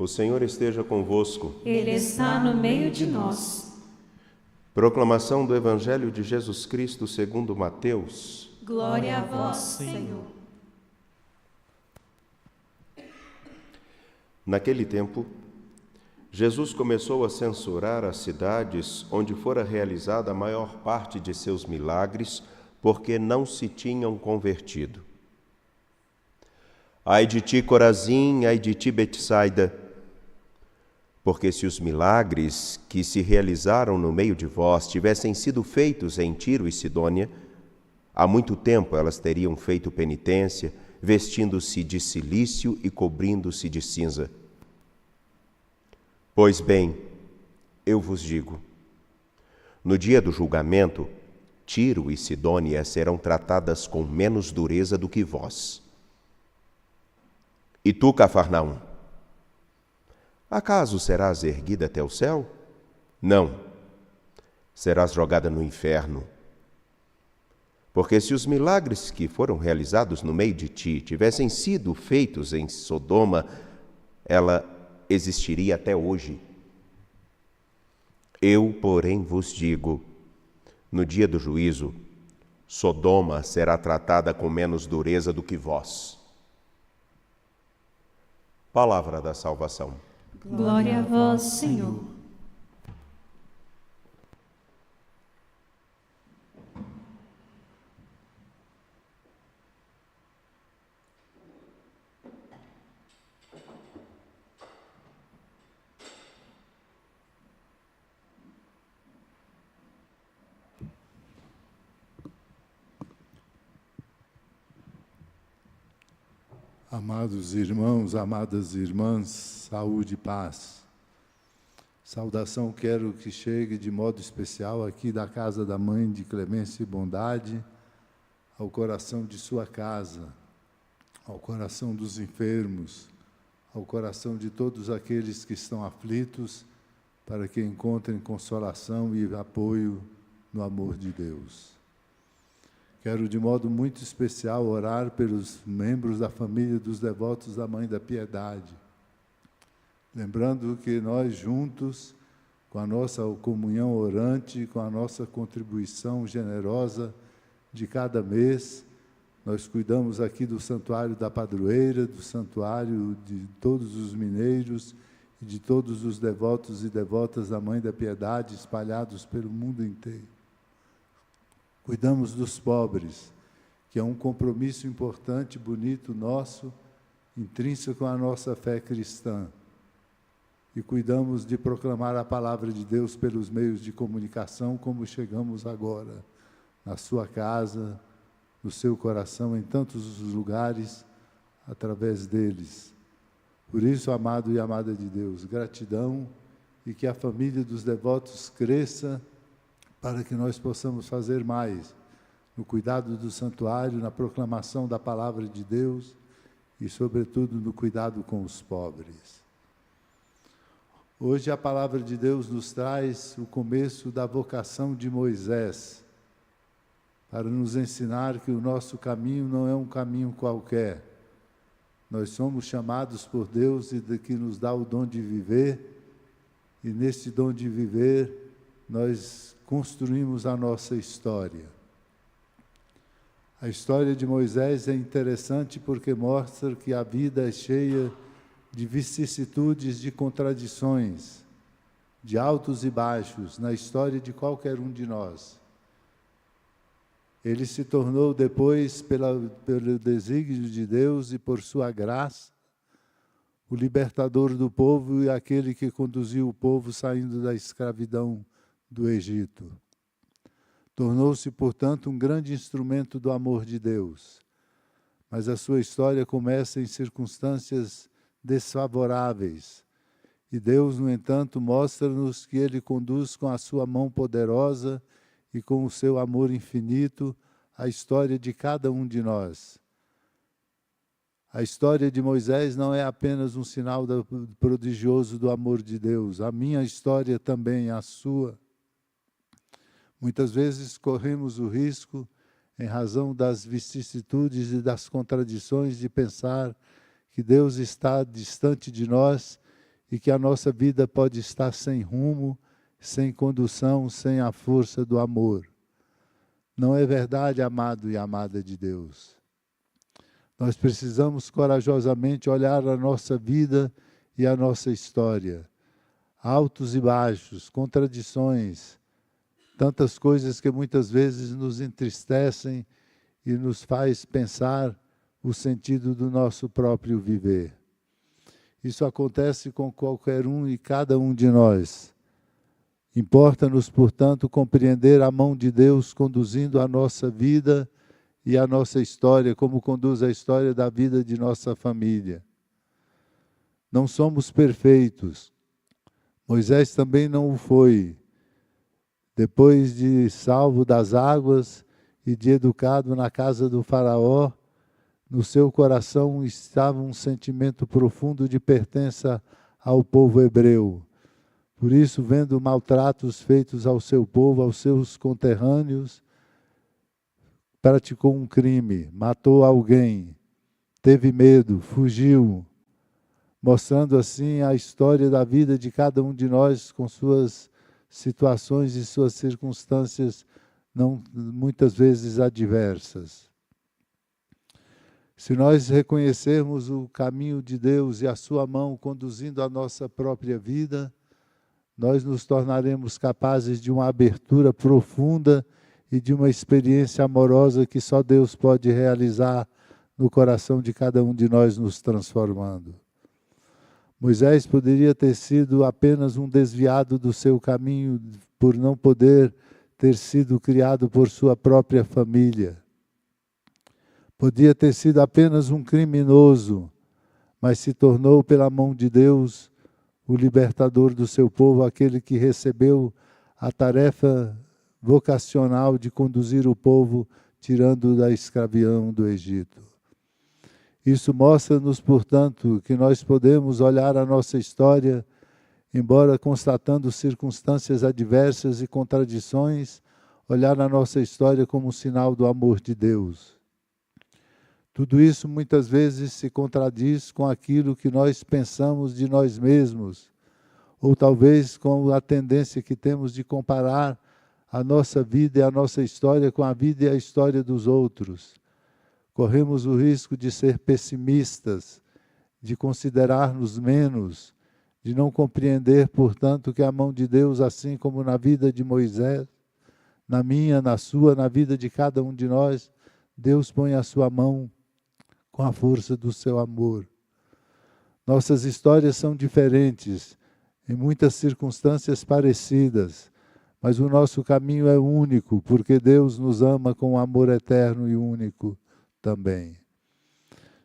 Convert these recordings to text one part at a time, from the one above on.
O Senhor esteja convosco. Ele está no meio de nós. Proclamação do Evangelho de Jesus Cristo segundo Mateus. Glória a vós, Senhor. Naquele tempo, Jesus começou a censurar as cidades onde fora realizada a maior parte de seus milagres, porque não se tinham convertido. Ai de ti, Corazim, ai de ti, Betsaida, porque se os milagres que se realizaram no meio de vós tivessem sido feitos em Tiro e Sidônia, há muito tempo elas teriam feito penitência, vestindo-se de cilício e cobrindo-se de cinza. Pois bem, eu vos digo, no dia do julgamento, Tiro e Sidônia serão tratadas com menos dureza do que vós. E tu, Cafarnaum, acaso serás erguida até o céu? Não, serás jogada no inferno. Porque se os milagres que foram realizados no meio de ti tivessem sido feitos em Sodoma, ela existiria até hoje. Eu, porém, vos digo, no dia do juízo, Sodoma será tratada com menos dureza do que vós. Palavra da salvação. Glória a vós, Senhor. Amados irmãos, amadas irmãs, saúde e paz. Saudação quero que chegue de modo especial aqui da casa da Mãe de Clemência e Bondade, ao coração de sua casa, ao coração dos enfermos, ao coração de todos aqueles que estão aflitos, para que encontrem consolação e apoio no amor de Deus. Quero, de modo muito especial, orar pelos membros da família dos devotos da Mãe da Piedade. Lembrando que nós juntos, com a nossa comunhão orante, com a nossa contribuição generosa de cada mês, nós cuidamos aqui do Santuário da Padroeira, do Santuário de todos os mineiros e de todos os devotos e devotas da Mãe da Piedade espalhados pelo mundo inteiro. Cuidamos dos pobres, que é um compromisso importante, bonito, nosso, intrínseco à nossa fé cristã. E cuidamos de proclamar a palavra de Deus pelos meios de comunicação, como chegamos agora, na sua casa, no seu coração, em tantos lugares, através deles. Por isso, amado e amada de Deus, gratidão e que a família dos devotos cresça, para que nós possamos fazer mais no cuidado do santuário, na proclamação da palavra de Deus e, sobretudo, no cuidado com os pobres. Hoje a palavra de Deus nos traz o começo da vocação de Moisés, para nos ensinar que o nosso caminho não é um caminho qualquer. Nós somos chamados por Deus e que nos dá o dom de viver, e nesse dom de viver nós construímos a nossa história. A história de Moisés é interessante porque mostra que a vida é cheia de vicissitudes, de contradições, de altos e baixos na história de qualquer um de nós. Ele se tornou depois, pelo desígnio de Deus e por sua graça, o libertador do povo e aquele que conduziu o povo saindo da escravidão do Egito. Tornou-se, portanto, um grande instrumento do amor de Deus. Mas a sua história começa em circunstâncias desfavoráveis. E Deus, no entanto, mostra-nos que Ele conduz com a sua mão poderosa e com o seu amor infinito a história de cada um de nós. A história de Moisés não é apenas um sinal prodigioso do amor de Deus. A minha história também, a sua. Muitas vezes corremos o risco, em razão das vicissitudes e das contradições, de pensar que Deus está distante de nós e que a nossa vida pode estar sem rumo, sem condução, sem a força do amor. Não é verdade, amado e amada de Deus. Nós precisamos corajosamente olhar a nossa vida e a nossa história. Altos e baixos, contradições, tantas coisas que muitas vezes nos entristecem e nos faz pensar o sentido do nosso próprio viver. Isso acontece com qualquer um e cada um de nós. Importa-nos, portanto, compreender a mão de Deus conduzindo a nossa vida e a nossa história, como conduz a história da vida de nossa família. Não somos perfeitos. Moisés também não o foi. Depois de salvo das águas e de educado na casa do faraó, no seu coração estava um sentimento profundo de pertença ao povo hebreu. Por isso, vendo maltratos feitos ao seu povo, aos seus conterrâneos, praticou um crime, matou alguém, teve medo, fugiu, mostrando assim a história da vida de cada um de nós com suas situações e suas circunstâncias, não muitas vezes adversas. Se nós reconhecermos o caminho de Deus e a sua mão conduzindo a nossa própria vida, nós nos tornaremos capazes de uma abertura profunda e de uma experiência amorosa que só Deus pode realizar no coração de cada um de nós, nos transformando. Moisés poderia ter sido apenas um desviado do seu caminho por não poder ter sido criado por sua própria família. Podia ter sido apenas um criminoso, mas se tornou pela mão de Deus o libertador do seu povo, aquele que recebeu a tarefa vocacional de conduzir o povo, tirando da escravidão do Egito. Isso mostra-nos, portanto, que nós podemos olhar a nossa história, embora constatando circunstâncias adversas e contradições, olhar a nossa história como um sinal do amor de Deus. Tudo isso muitas vezes se contradiz com aquilo que nós pensamos de nós mesmos, ou talvez com a tendência que temos de comparar a nossa vida e a nossa história com a vida e a história dos outros. Corremos o risco de ser pessimistas, de considerar-nos menos, de não compreender, portanto, que a mão de Deus, assim como na vida de Moisés, na minha, na sua, na vida de cada um de nós, Deus põe a sua mão com a força do seu amor. Nossas histórias são diferentes, em muitas circunstâncias parecidas, mas o nosso caminho é único, porque Deus nos ama com um amor eterno e único também.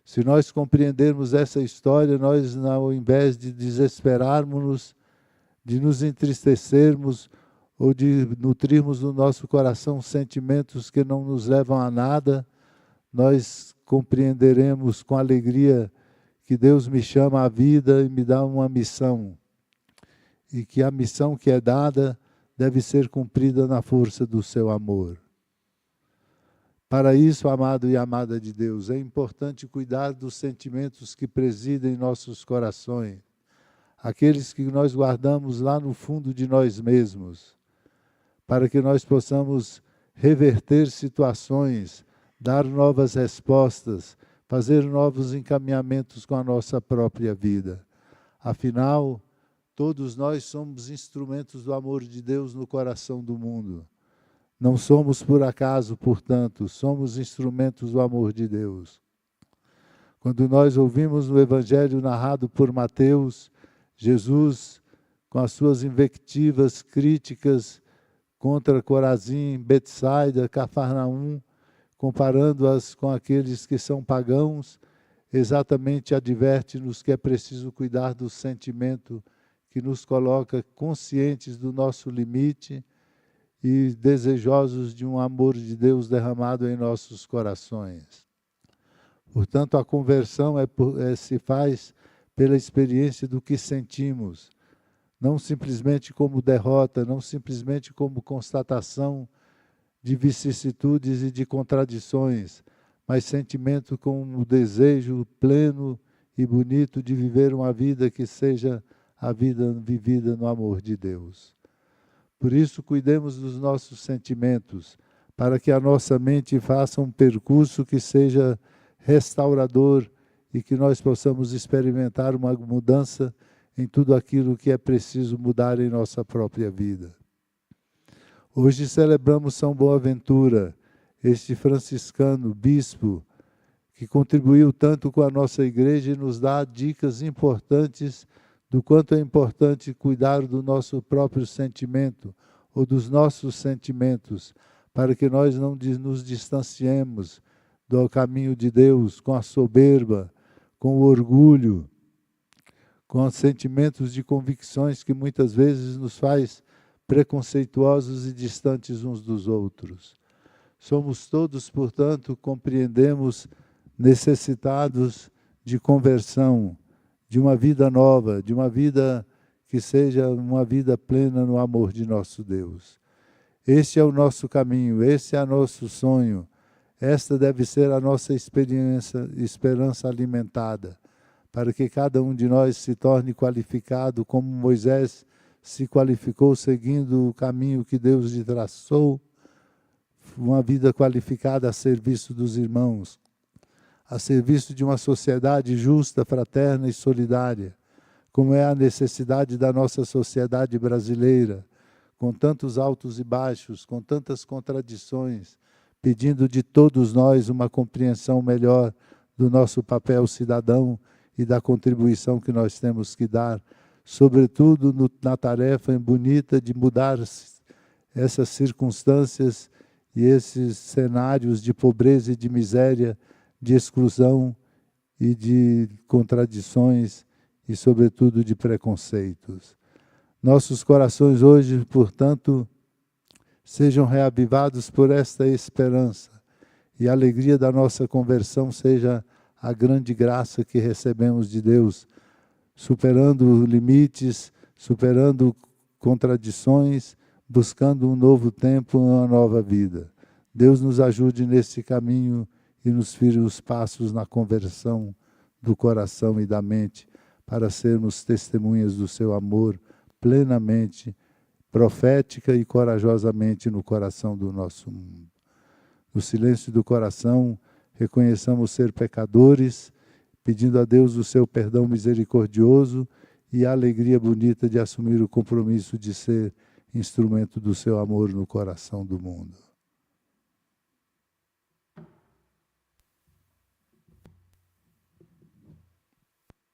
Se nós compreendermos essa história, nós, ao invés de desesperarmos-nos, de nos entristecermos ou de nutrirmos no nosso coração sentimentos que não nos levam a nada, nós compreenderemos com alegria que Deus me chama à vida e me dá uma missão, e que a missão que é dada deve ser cumprida na força do seu amor. Para isso, amado e amada de Deus, é importante cuidar dos sentimentos que presidem nossos corações, aqueles que nós guardamos lá no fundo de nós mesmos, para que nós possamos reverter situações, dar novas respostas, fazer novos encaminhamentos com a nossa própria vida. Afinal, todos nós somos instrumentos do amor de Deus no coração do mundo. Não somos por acaso, portanto, somos instrumentos do amor de Deus. Quando nós ouvimos no Evangelho narrado por Mateus, Jesus, com as suas invectivas críticas contra Corazim, Betsaida, Cafarnaum, comparando-as com aqueles que são pagãos, exatamente adverte-nos que é preciso cuidar do sentimento que nos coloca conscientes do nosso limite e desejosos de um amor de Deus derramado em nossos corações. Portanto, a conversão se faz pela experiência do que sentimos, não simplesmente como derrota, não simplesmente como constatação de vicissitudes e de contradições, mas sentimento com o desejo pleno e bonito de viver uma vida que seja a vida vivida no amor de Deus. Por isso, cuidemos dos nossos sentimentos, para que a nossa mente faça um percurso que seja restaurador e que nós possamos experimentar uma mudança em tudo aquilo que é preciso mudar em nossa própria vida. Hoje celebramos São Boaventura, este franciscano, bispo, que contribuiu tanto com a nossa igreja e nos dá dicas importantes do quanto é importante cuidar do nosso próprio sentimento ou dos nossos sentimentos, para que nós não nos distanciemos do caminho de Deus com a soberba, com o orgulho, com os sentimentos de convicções que muitas vezes nos faz preconceituosos e distantes uns dos outros. Somos todos, portanto, compreendemos, necessitados de conversão, de uma vida nova, de uma vida que seja uma vida plena no amor de nosso Deus. Este é o nosso caminho, esse é o nosso sonho, esta deve ser a nossa esperança alimentada, para que cada um de nós se torne qualificado como Moisés se qualificou seguindo o caminho que Deus lhe traçou, uma vida qualificada a serviço dos irmãos, a serviço de uma sociedade justa, fraterna e solidária, como é a necessidade da nossa sociedade brasileira, com tantos altos e baixos, com tantas contradições, pedindo de todos nós uma compreensão melhor do nosso papel cidadão e da contribuição que nós temos que dar, sobretudo na tarefa bonita de mudar essas circunstâncias e esses cenários de pobreza e de miséria, de exclusão e de contradições e, sobretudo, de preconceitos. Nossos corações hoje, portanto, sejam reavivados por esta esperança e a alegria da nossa conversão seja a grande graça que recebemos de Deus, superando limites, superando contradições, buscando um novo tempo, uma nova vida. Deus nos ajude nesse caminho e nos firme os passos na conversão do coração e da mente, para sermos testemunhas do seu amor plenamente, profética e corajosamente no coração do nosso mundo. No silêncio do coração, reconheçamos ser pecadores, pedindo a Deus o seu perdão misericordioso e a alegria bonita de assumir o compromisso de ser instrumento do seu amor no coração do mundo.